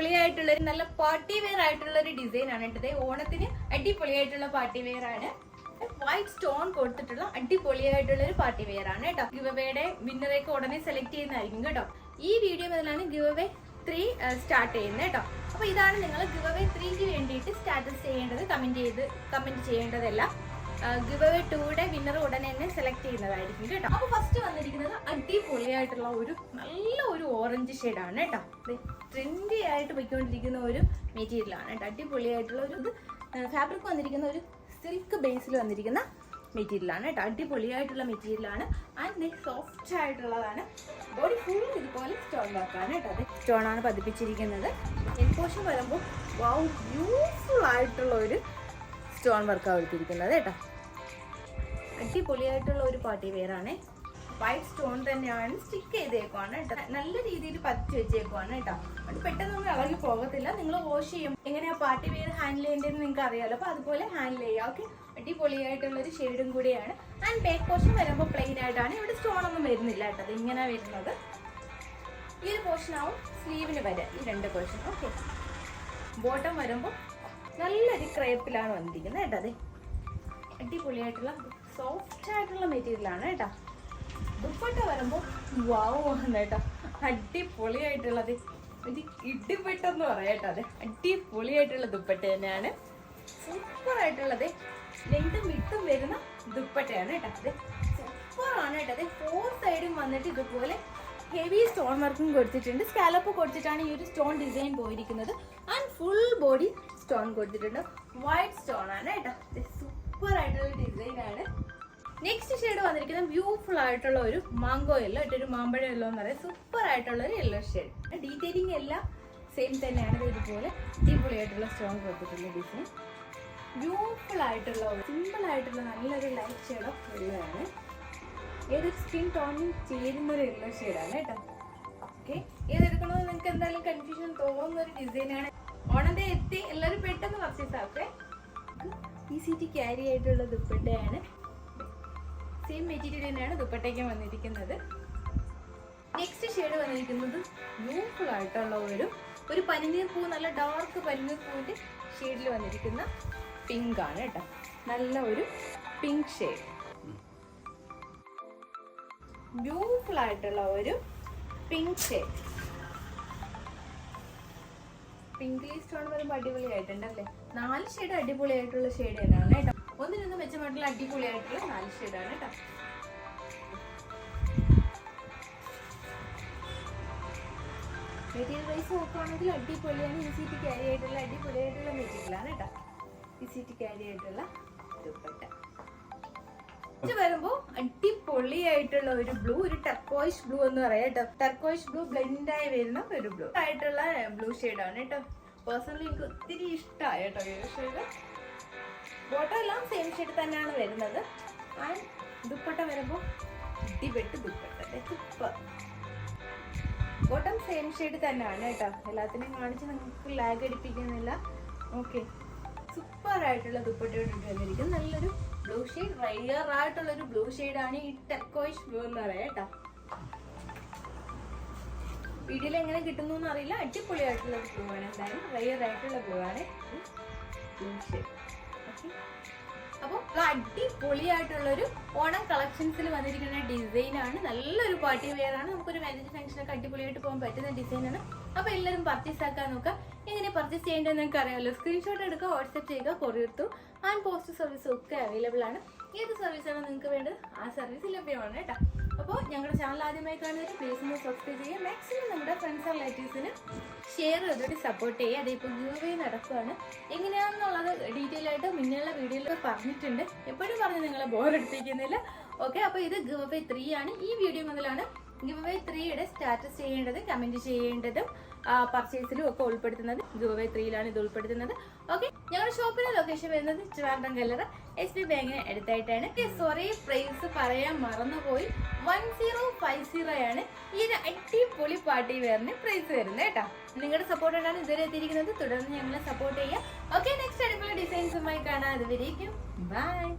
അടിപൊളിയായിട്ടുള്ള നല്ല party wear ആയിട്ടുള്ള ഒരു ഡിസൈൻ ആണ് കേട്ടത്. ഓണത്തിന് അടിപൊളിയായിട്ടുള്ള പാർട്ടി വെയർ ആണ്. വൈറ്റ് സ്റ്റോൺ കൊടുത്തിട്ടുള്ള അടിപൊളിയായിട്ടുള്ള ഒരു പാർട്ടി വെയർ ആണ് കേട്ടോ. ഗിവവേയുടെ വിന്നറേക്ക് ഉടനെ സെലക്ട് ചെയ്യുന്നതായിരിക്കും കേട്ടോ. ഈ വീഡിയോ മുതലാണ് ഗിവവേ 3 സ്റ്റാർട്ട് ചെയ്യുന്നത് കേട്ടോ. അപ്പൊ ഇതാണ് നിങ്ങൾ ഗിവവേ 3ക്ക് വേണ്ടിയിട്ട് സ്റ്റാറ്റസ് ചെയ്യേണ്ടത്. കമന്റ് ചെയ്യേണ്ടതല്ല. ഗിവവേ 2യുടെ വിന്നർ ഉടനെ തന്നെ സെലക്ട് ചെയ്യുന്നതായിരിക്കും കേട്ടോ. അപ്പൊ ഫസ്റ്റ് വന്നിരിക്കുന്നത് അടിപൊളിയായിട്ടുള്ള ഒരു നല്ല ഒരു ഓറഞ്ച് ഷെയ്ഡാണ് കേട്ടോ. ട്രെൻഡി ആയിട്ട് പോയിക്കൊണ്ടിരിക്കുന്ന ഒരു മെറ്റീരിയൽ ആണ് കേട്ടോ. അടിപൊളിയായിട്ടുള്ള ഒരു ഫാബ്രിക് വന്നിരിക്കുന്ന ഒരു സിൽക്ക് ബേസിൽ വന്നിരിക്കുന്ന മെറ്റീരിയൽ ആണ് കേട്ടോ. അടിപൊളിയായിട്ടുള്ള മെറ്റീരിയൽ ആണ്. ആൻഡ് സോഫ്റ്റ് ആയിട്ടുള്ളതാണ്. ബോഡി ഫുൾ ഇതുപോലെ സ്റ്റോൺ വർക്കാണ് കേട്ടോ. അതെ, സ്റ്റോൺ ആണ് പതിപ്പിച്ചിരിക്കുന്നത്. എൻപോഷൻ വരുമ്പോൾ വാവ് ബ്യൂട്ടിഫുൾ ആയിട്ടുള്ള ഒരു സ്റ്റോൺ വർക്കാണ് കൊടുത്തിരിക്കുന്നത് കേട്ടോ. അടിപൊളിയായിട്ടുള്ള ഒരു പാർട്ടി വെയർ ആണ്. വൈറ്റ് സ്റ്റോൺ തന്നെയാണ് സ്റ്റിക്ക് ചെയ്തേക്കുവാണ് കേട്ടോ. നല്ല രീതിയിൽ പതിച്ച് വെച്ചേക്കുവാണ് കേട്ടോ. അത് പെട്ടെന്നൊന്നും ഇളകി പോകത്തില്ല. നിങ്ങൾ വാഷ് ചെയ്യും എങ്ങനെയാ പാർട്ടി വെയർ ഹാൻഡിൽ ചെയ്യേണ്ടതെന്ന് നിങ്ങൾക്ക് അറിയാമല്ലോ. അപ്പൊ അതുപോലെ ഹാൻഡിൽ ചെയ്യാം. ഓക്കെ, അടിപൊളിയായിട്ടുള്ള ഒരു ഷെയ്ഡും കൂടിയാണ്. ആൻഡ് ബാക്ക് പോർഷൻ വരുമ്പോൾ പ്ലെയിൻ ആയിട്ടാണ്. ഇവിടെ സ്റ്റോൺ ഒന്നും വരുന്നില്ല കേട്ടോ. അത് ഇങ്ങനെ വരുന്നത്. ഈ ഒരു പോർഷൻ ആവും സ്ലീവിന് വരെ, ഈ 2 പോർഷൻ. ഓക്കെ, ബോട്ടം വരുമ്പോൾ നല്ലൊരു ക്രേപ്പിലാണ് വന്നിരിക്കുന്നത് കേട്ടോ. അതെ, അടിപൊളിയായിട്ടുള്ള സോഫ്റ്റ് ആയിട്ടുള്ള മെറ്റീരിയൽ ആണ് കേട്ടോ. ദുപ്പട്ട വരുമ്പോൾ വാവ് വന്നു കേട്ടോ. അടിപൊളിയായിട്ടുള്ളത് ഒരു ഇടിപ്പെട്ടെന്ന് പറയാം കേട്ടോ. അതെ, അടിപൊളിയായിട്ടുള്ള ദുപ്പട്ട തന്നെയാണ്. സൂപ്പർ ആയിട്ടുള്ളത് ലെങ്തും വിട്ടും വരുന്ന ദുപ്പട്ടയാണ് കേട്ടോ. അതെ, സൂപ്പറാണ് കേട്ടോ. അതെ, 4 സൈഡും വന്നിട്ട് ഇതുപോലെ ഹെവി സ്റ്റോൺ വർക്കും കൊടുത്തിട്ടുണ്ട്. സ്കാലപ്പ് കൊടുത്തിട്ടാണ് ഈ ഒരു സ്റ്റോൺ ഡിസൈൻ പോയിരിക്കുന്നത്. ആൻഡ് ഫുൾ ബോഡി സ്റ്റോൺ കൊടുത്തിട്ടുണ്ട്. വൈറ്റ് സ്റ്റോൺ ആണ് കേട്ടോ. സൂപ്പർ ആയിട്ടുള്ള ഡിസൈൻ ആണ്. നെക്സ്റ്റ് ഷെയ്ഡ് വന്നിരിക്കുന്നത് ബ്യൂട്ടിഫുൾ ആയിട്ടുള്ള ഒരു മാംഗോ യെല്ലോ, ഒരു മാമ്പഴ യെല്ലോ എന്ന് പറയുന്നത്. സൂപ്പർ ആയിട്ടുള്ള ഒരു യെല്ലോ ഷെയ്ഡ്. ഡീറ്റെയിലിംഗ് എല്ലാം സെയിം തന്നെയാണ്. ഇതുപോലെ അടിപൊളിയായിട്ടുള്ള സ്റ്റോൺ കൊടുത്തിട്ടുള്ള ഡിസൈൻ. ബ്യൂട്ടിഫുൾ ആയിട്ടുള്ള സിമ്പിൾ ആയിട്ടുള്ള നല്ലൊരു ലൈറ്റ് ഷെയ്ഡ് ഓഫ് യെല്ലോ ആണ്. ഏതൊരു സ്കിൻ ടോണിൽ ചേരുന്ന ഒരു യെല്ലോ ഷെയ്ഡാണ് കേട്ടോ. ഓക്കെ, ഏതെടുക്കണമെന്ന് നിങ്ങൾക്ക് എന്തായാലും കൺഫ്യൂഷൻ തോന്നുന്ന ഒരു ഡിസൈനാണ്. ഓണത്തെ എത്തി എല്ലാവരും പെട്ടെന്ന് പർച്ചേസ് ആക്കേ. ഈസി ക്യാരി ആയിട്ടുള്ള ദുപ്പട്ടയാണ്. സെയിം മെറ്റീരിയൽ തന്നെയാണ് ദുപ്പട്ടയ്ക്ക് വന്നിരിക്കുന്നത്. നെക്സ്റ്റ് ഷെയ്ഡ് വന്നിരിക്കുന്നത് ബ്യൂട്ടിഫുൾ ആയിട്ടുള്ള ഒരു പനിനീർ പൂ, നല്ല ഡാർക്ക് പനിനീർ പൂവിന്റെ ഷെയ്ഡിൽ വന്നിരിക്കുന്ന പിങ്ക് ആണ് കേട്ടോ. നല്ല ഒരു പിങ്ക് ഷെയ്ഡ്. ബ്യൂട്ടിഫുൾ ആയിട്ടുള്ള ഒരു പിങ്ക് ഷെയ്ഡ്. പിങ്ക് സ്റ്റോൺ വരുമ്പോൾ അടിപൊളിയായിട്ടുണ്ടല്ലേ. 4 ഷെയ്ഡ് അടിപൊളിയായിട്ടുള്ള ഷെയ്ഡ് തന്നെയാണ് കേട്ടോ. ഒന്നിനൊന്നും മെച്ചമായിട്ടുള്ള അടിപൊളിയായിട്ടുള്ള 4 ഷെയ്ഡാണ് കേട്ടോ. മെറ്റീരിയൽ വൈസ് നോക്കുകയാണെങ്കിൽ അടിപൊളിയാണ്. ഈസി ടു ക്യാരി ആയിട്ടുള്ള അടിപൊളിയായിട്ടുള്ള മെറ്റീരിയലാണ് കേട്ടോ. ഈസി ടു ക്യാരി ആയിട്ടുള്ള ദുപ്പട്ട. ഇത് വരുമ്പോൾ അടിപൊളിയായിട്ടുള്ള ഒരു ബ്ലൂ, ഒരു ടർക്കോയിഷ് ബ്ലൂ എന്ന് പറയാം കേട്ടോ. ടർക്കോയിഷ് ബ്ലൂ ബ്ലെൻഡ് ആയി വരുന്ന ഒരു ബ്ലൂ ആയിട്ടുള്ള ബ്ലൂ ഷെയ്ഡാണ് കേട്ടോ. പേഴ്സണലി എനിക്ക് ഒത്തിരി ഇഷ്ടമായി കേട്ടോ ഈ ഷെയ്ഡ്. ബോട്ടം എല്ലാം സെയിം ഷെയ്ഡ് തന്നെയാണ് വരുന്നത്. ആൻഡ് ദുപ്പട്ട വരുമ്പോൾ ഇടിവെട്ട് dupatta. Super. Bottom same shade തന്നെയാണ് കേട്ടോ. എല്ലാത്തിനെയും കാണിച്ച് നിങ്ങൾക്ക് ലാഗ് അടിപ്പിക്കുന്നില്ല. ഓക്കെ, സൂപ്പർ ആയിട്ടുള്ള ദുപ്പട്ടയോട് വന്നിരിക്കും. നല്ലൊരു ബ്ലൂ ഷെയ്ഡ്, റയർ ആയിട്ടുള്ള ഒരു ബ്ലൂ ഷെയ്ഡാണ് ഈ ടർക്കോയിഷ് ബ്ലൂ എന്ന് പറയാം കേട്ടോ. വീഡിയോയിൽ എങ്ങനെ കിട്ടുന്നു എന്ന് അറിയില്ല. അടിപൊളിയായിട്ടുള്ള ബ്ലൂ ആണ്. എന്തായാലും റയർ ആയിട്ടുള്ള ബ്ലൂ ആണ് ബ്ലൂ ഷെയ്ഡ്. അപ്പോൾ അടിപൊളിയായിട്ടുള്ളൊരു ഓണം കളക്ഷൻസിൽ വന്നിരിക്കുന്ന ഡിസൈനാണ്. നല്ലൊരു പാർട്ടി വെയർ ആണ്. നമുക്കൊരു മാരേജ് ഫംഗ്ഷനൊക്കെ അടിപൊളിയായിട്ട് പോകാൻ പറ്റുന്ന ഡിസൈനാണ്. അപ്പോൾ എല്ലാവരും പർച്ചേസ് ആക്കാൻ നോക്കുക. എങ്ങനെ പർച്ചേസ് ചെയ്യേണ്ടതെന്ന് നിങ്ങൾക്ക് അറിയാമല്ലോ. സ്ക്രീൻഷോട്ട് എടുക്കുക, വാട്സ്ആപ്പ് ചെയ്യുക, കൊറിയർ ത്രൂ ആൻഡ് പോസ്റ്റ് സർവീസും ഒക്കെ അവൈലബിൾ ആണ്. ഏത് സർവീസാണ് നിങ്ങൾക്ക് വേണ്ടത് ആ സർവീസ് ലഭ്യമാണ് കേട്ടോ. അപ്പോൾ ഞങ്ങളുടെ ചാനൽ ആദ്യമായി കാണുന്നവർ പ്ലീസ് ഒന്ന് സബ്സ്ക്രൈബ് ചെയ്യുക. മാക്സിമം നമ്മുടെ ഫ്രണ്ട്സ് ആൻഡ് റിലേറ്റീവ്സിന് ഷെയർ ചെയ്തിട്ട് സപ്പോർട്ട് ചെയ്യുക. അതിപ്പോൾ ഗിവവേ നടക്കുകയാണ്. എങ്ങനെയാണെന്നുള്ളത് ഡീറ്റെയിൽ ആയിട്ട് മുന്നേയുള്ള വീഡിയോയിൽ പറഞ്ഞിട്ടുണ്ട്. എപ്പോഴും പറഞ്ഞ് നിങ്ങളെ ബോറടിപ്പിക്കുന്നില്ല. ഓക്കെ, അപ്പോൾ ഇത് ഗിവവേ 3 ആണ്. ഈ വീഡിയോ മുതലാണ് ഗിവവേ 3യുടെ സ്റ്റാറ്റസ് ചെയ്യേണ്ടതും കമന്റ് ചെയ്യേണ്ടതും പർച്ചേസിലും ഒക്കെ ഉൾപ്പെടുത്തുന്നത്. ഗിവവേ 3യിലാണ് ഇത് ഉൾപ്പെടുത്തുന്നത്. ഓക്കെ, ഞങ്ങളുടെ ഷോപ്പിന്റെ ലൊക്കേഷൻ വരുന്നത് ട്രിവാൻഡ്രം കല്ലറ SP ബാങ്കിന് അടുത്തായിട്ടാണ്. സോറി, പ്രൈസ് പറയാൻ മറന്നുപോയി. 1050 ആണ് ഈ ഒരു അടിപൊളി പാർട്ടി വെയറിന് പ്രൈസ് വരുന്നത് കേട്ടോ. നിങ്ങളുടെ സപ്പോർട്ടാണ് ഇതുവരെ എത്തിയിരിക്കുന്നത്. തുടർന്ന് ഞങ്ങളെ സപ്പോർട്ട് ചെയ്യുക. ഓക്കെ, നെക്സ്റ്റ് അടിപൊളി ഡിസൈൻസുമായി കാണാം. അതുവരേക്കും ബൈ.